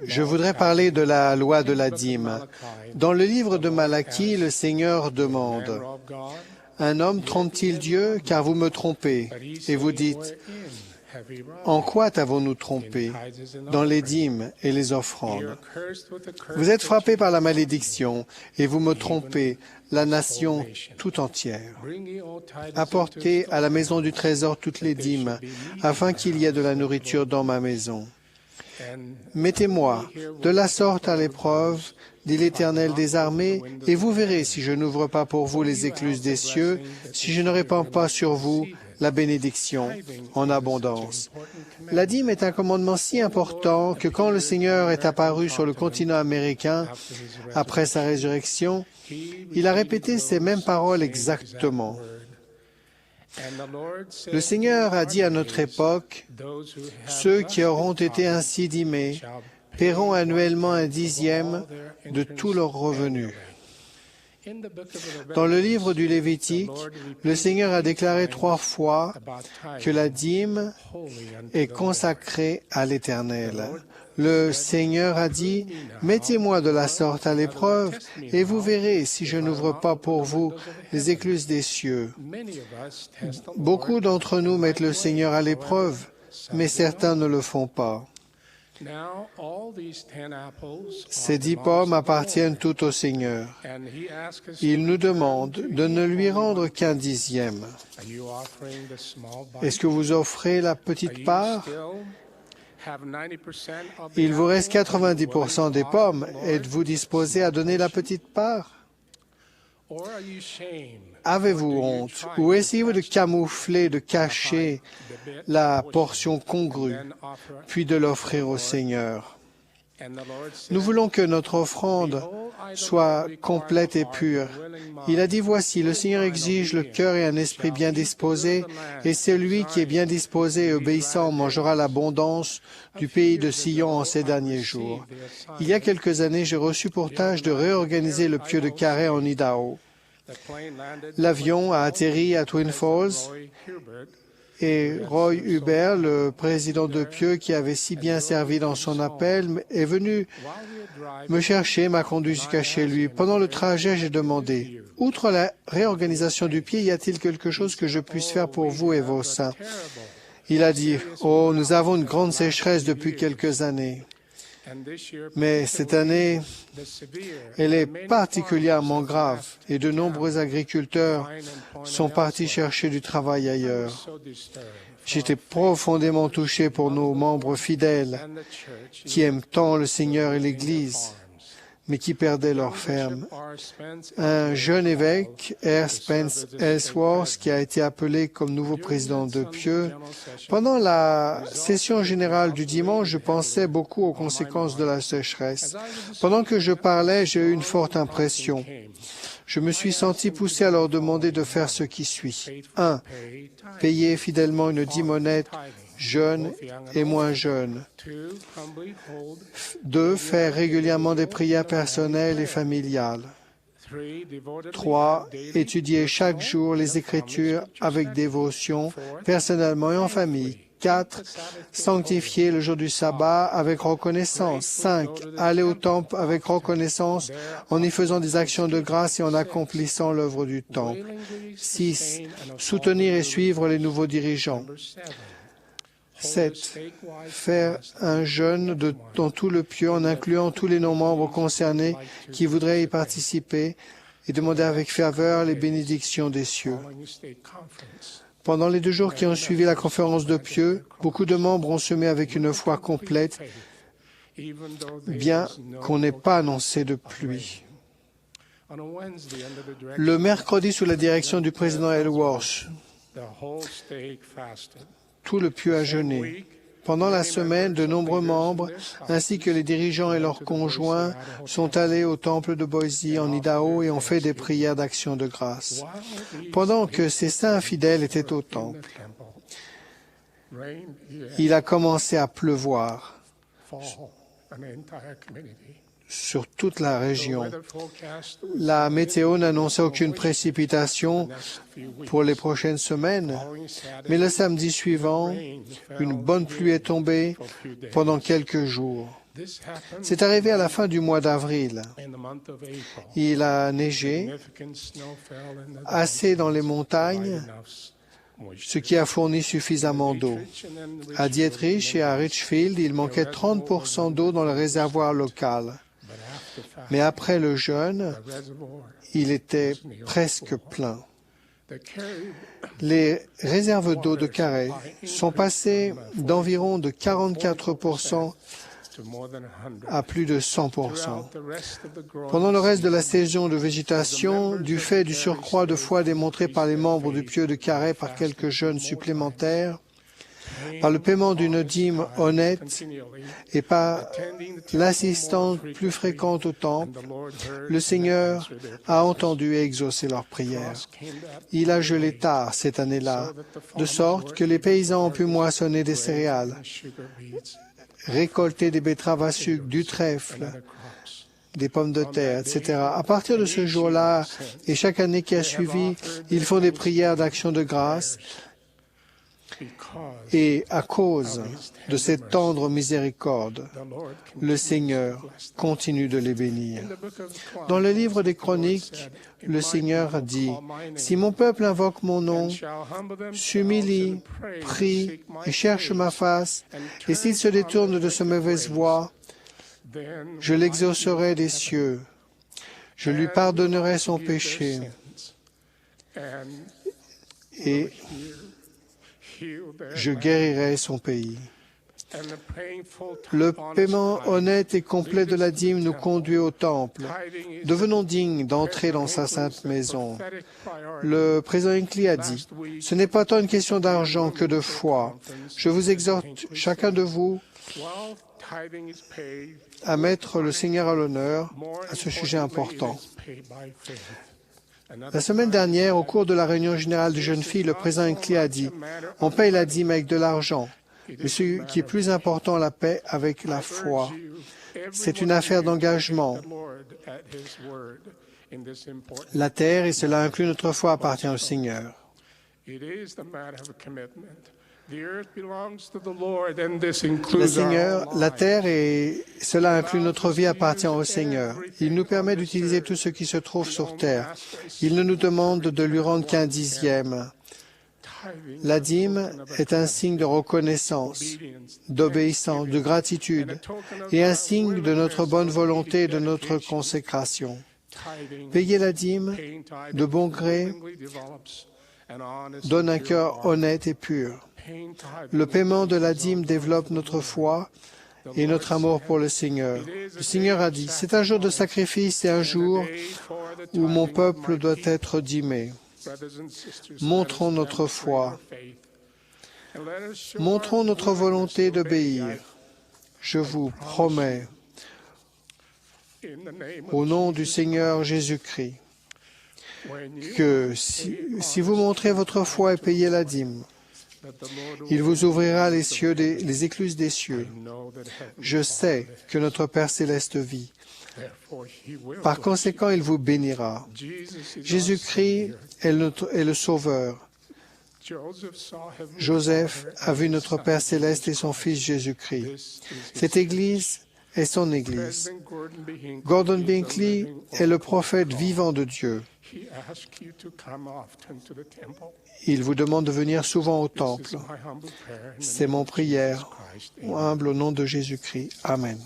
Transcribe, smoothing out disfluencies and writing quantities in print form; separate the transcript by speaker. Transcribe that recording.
Speaker 1: Je voudrais parler de la loi de la dîme. Dans le livre de Malachie, le Seigneur demande, « Un homme trompe-t-il Dieu, car vous me trompez? » Et vous dites, « En quoi t'avons-nous trompé? Dans les dîmes et les offrandes. » Vous êtes frappés par la malédiction, et vous me trompez, la nation tout entière. Apportez à la maison du trésor toutes les dîmes, afin qu'il y ait de la nourriture dans ma maison. Mettez-moi de la sorte à l'épreuve, dit l'Éternel des armées, et vous verrez si je n'ouvre pas pour vous les écluses des cieux, si je ne répands pas sur vous la bénédiction en abondance. La dîme est un commandement si important que quand le Seigneur est apparu sur le continent américain après sa résurrection, il a répété ces mêmes paroles exactement. Le Seigneur a dit à notre époque, « Ceux qui auront été ainsi dîmés paieront annuellement 1/10 de tous leurs revenus. » Dans le livre du Lévitique, le Seigneur a déclaré 3 fois que la dîme est consacrée à l'Éternel. Le Seigneur a dit, « Mettez-moi de la sorte à l'épreuve, et vous verrez si je n'ouvre pas pour vous les écluses des cieux. » Beaucoup d'entre nous mettent le Seigneur à l'épreuve, mais certains ne le font pas. Ces 10 pommes appartiennent toutes au Seigneur. Il nous demande de ne lui rendre qu'un 10e. Est-ce que vous offrez la petite part? Il vous reste 90% des pommes. Êtes-vous disposé à donner la petite part? Avez-vous honte ou essayez-vous de camoufler, de cacher la portion congrue, puis de l'offrir au Seigneur? Nous voulons que notre offrande soit complète et pure. Il a dit, « Voici, le Seigneur exige le cœur et un esprit bien disposé, et celui qui est bien disposé et obéissant mangera l'abondance du pays de Sion en ces derniers jours. » Il y a quelques années, j'ai reçu pour tâche de réorganiser le pieu de carré en Idaho. L'avion a atterri à Twin Falls et Roy Huber, le président de Pieux qui avait si bien servi dans son appel, est venu me chercher, m'a conduit jusqu'à chez lui. Pendant le trajet, j'ai demandé, « Outre la réorganisation du pied, y a-t-il quelque chose que je puisse faire pour vous et vos saints? » Il a dit, « Oh, nous avons une grande sécheresse depuis quelques années. Mais cette année, elle est particulièrement grave et de nombreux agriculteurs sont partis chercher du travail ailleurs. J'étais profondément touché pour nos membres fidèles qui aiment tant le Seigneur et l'Église, mais qui perdaient leurs fermes. Un jeune évêque, R. Spence Ellsworth, qui a été appelé comme nouveau président de Pieux, pendant la session générale du dimanche, je pensais beaucoup aux conséquences de la sécheresse. Pendant que je parlais, j'ai eu une forte impression. Je me suis senti poussé à leur demander de faire ce qui suit. 1. Payer fidèlement une dîme honnête, jeunes et moins jeunes. 2. Faire régulièrement des prières personnelles et familiales. 3. Étudier chaque jour les Écritures avec dévotion, personnellement et en famille. 4. Sanctifier le jour du sabbat avec reconnaissance. 5. Aller au temple avec reconnaissance en y faisant des actions de grâce et en accomplissant l'œuvre du temple. 6. Soutenir et suivre les nouveaux dirigeants. 7. Faire un jeûne dans tout le pieu en incluant tous les non-membres concernés qui voudraient y participer et demander avec ferveur les bénédictions des cieux. Pendant les 2 jours qui ont suivi la conférence de Pieux, beaucoup de membres ont semé avec une foi complète, bien qu'on n'ait pas annoncé de pluie. Le mercredi, sous la direction du président Ellsworth, tout le Pieux a jeûné. Pendant la semaine, de nombreux membres, ainsi que les dirigeants et leurs conjoints, sont allés au temple de Boise en Idaho et ont fait des prières d'action de grâce. Pendant que ces saints fidèles étaient au temple, il a commencé à pleuvoir sur toute la région. La météo n'annonçait aucune précipitation pour les prochaines semaines, mais le samedi suivant, une bonne pluie est tombée pendant quelques jours. C'est arrivé à la fin du mois d'avril. Il a neigé assez dans les montagnes, ce qui a fourni suffisamment d'eau. À Dietrich et à Richfield, il manquait 30% d'eau dans le réservoir local. Mais après le jeûne, il était presque plein. Les réserves d'eau de Carey sont passées d'environ de 44% à plus de 100%. Pendant le reste de la saison de végétation, du fait du surcroît de foi démontré par les membres du pieu de Carey par quelques jeûnes supplémentaires, par le paiement d'une dîme honnête et par l'assistance plus fréquente au temple, le Seigneur a entendu et exaucé leurs prières. Il a gelé tard cette année-là, de sorte que les paysans ont pu moissonner des céréales, récolter des betteraves à sucre, du trèfle, des pommes de terre, etc. À partir de ce jour-là et chaque année qui a suivi, ils font des prières d'action de grâce. Et à cause de cette tendre miséricorde, le Seigneur continue de les bénir. Dans le livre des Chroniques, le Seigneur dit, « Si mon peuple invoque mon nom, s'humilie, prie et cherche ma face, et s'il se détourne de sa mauvaise voie, je l'exaucerai des cieux, je lui pardonnerai son péché, et je guérirai son pays. » Le paiement honnête et complet de la dîme nous conduit au temple. Devenons dignes d'entrer dans sa sainte maison. Le président Hinckley a dit, « Ce n'est pas tant une question d'argent que de foi. Je vous exhorte, chacun de vous, à mettre le Seigneur à l'honneur à ce sujet important. » La semaine dernière, au cours de la réunion générale de jeunes filles, le président Hinckley a dit, « On paye la dîme avec de l'argent, mais ce qui est plus important, la paix avec la foi. C'est une affaire d'engagement. La terre, et cela inclut notre foi, appartient au Seigneur. » Le Seigneur, la terre et cela inclut notre vie appartient au Seigneur. Il nous permet d'utiliser tout ce qui se trouve sur terre. Il ne nous demande de lui rendre qu'un dixième. La dîme est un signe de reconnaissance, d'obéissance, de gratitude et un signe de notre bonne volonté et de notre consécration. Payer la dîme de bon gré donne un cœur honnête et pur. Le paiement de la dîme développe notre foi et notre amour pour le Seigneur. Le Seigneur a dit, « C'est un jour de sacrifice et un jour où mon peuple doit être dîmé. » Montrons notre foi. Montrons notre volonté d'obéir. Je vous promets, au nom du Seigneur Jésus-Christ, que si vous montrez votre foi et payez la dîme, il vous ouvrira les cieux, les écluses des cieux. Je sais que notre Père céleste vit. Par conséquent, il vous bénira. Jésus-Christ est le Sauveur. Joseph a vu notre Père céleste et son Fils Jésus-Christ. Cette Église est son Église. Gordon B. Hinckley est le prophète vivant de Dieu. Il vous demande de venir souvent au temple. C'est mon prière, humble au nom de Jésus-Christ. Amen.